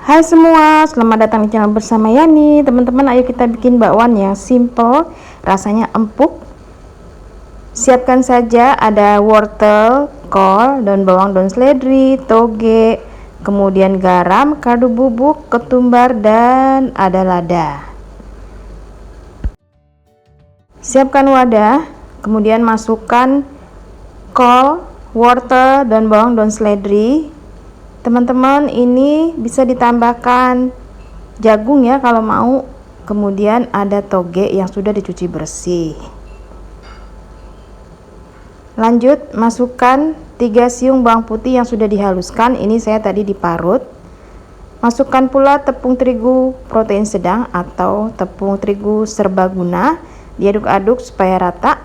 Hai semua, selamat datang di channel bersama Yani. Teman-teman, ayo kita bikin bakwan yang simple, rasanya empuk. Siapkan saja ada wortel, kol, daun bawang, daun seledri, toge, kemudian garam, kaldu bubuk, ketumbar, dan ada lada. Siapkan wadah, kemudian masukkan kol, wortel, daun bawang, daun seledri. Teman-teman, ini bisa ditambahkan jagung ya kalau mau. Kemudian ada toge yang sudah dicuci bersih. Lanjut, masukkan 3 siung bawang putih yang sudah dihaluskan. Ini saya tadi diparut. Masukkan pula tepung terigu protein sedang atau tepung terigu serbaguna. Diaduk-aduk supaya rata.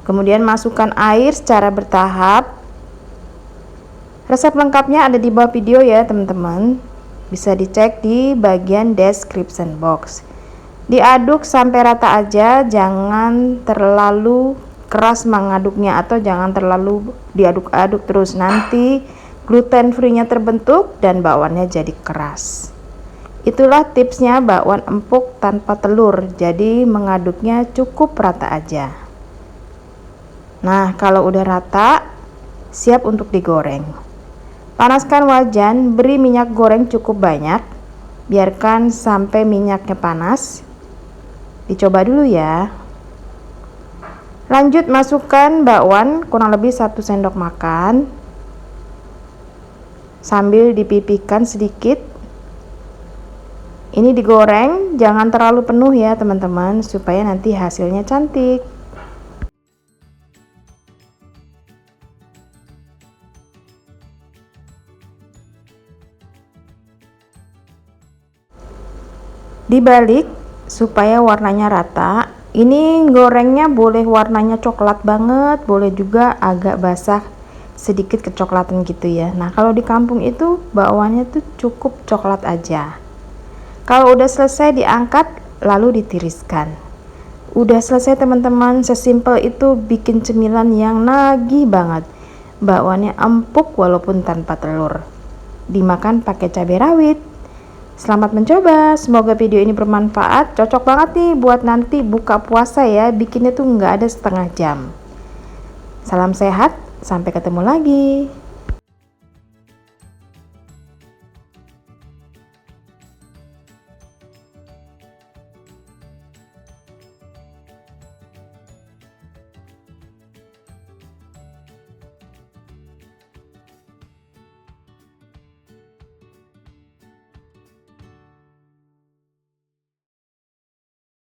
Kemudian masukkan air secara bertahap. Resep lengkapnya ada di bawah video ya teman-teman, bisa dicek di bagian description box. Diaduk sampai rata aja, jangan terlalu keras mengaduknya atau jangan terlalu diaduk-aduk terus, nanti gluten free-nya terbentuk dan bakwannya jadi keras. Itulah tipsnya bakwan empuk tanpa telur, jadi mengaduknya cukup rata aja. Nah, kalau udah rata, siap untuk digoreng. Panaskan wajan, beri minyak goreng cukup banyak, biarkan sampai minyaknya panas. Dicoba dulu ya. Lanjut, masukkan bakwan kurang lebih 1 sendok makan, sambil dipipihkan sedikit. Ini digoreng, jangan terlalu penuh ya teman-teman, supaya nanti hasilnya cantik. Dibalik supaya warnanya rata. Ini gorengnya boleh warnanya coklat banget, boleh juga agak basah sedikit kecoklatan gitu ya. Nah, kalau di kampung itu bakwannya tuh cukup coklat aja. Kalau udah selesai diangkat lalu ditiriskan. Udah selesai teman-teman, sesimpel itu bikin cemilan yang nagih banget. Bakwannya empuk walaupun tanpa telur. Dimakan pakai cabai rawit. Selamat mencoba, semoga video ini bermanfaat. Cocok banget nih buat nanti buka puasa ya, bikinnya tuh nggak ada setengah jam. Salam sehat, sampai ketemu lagi.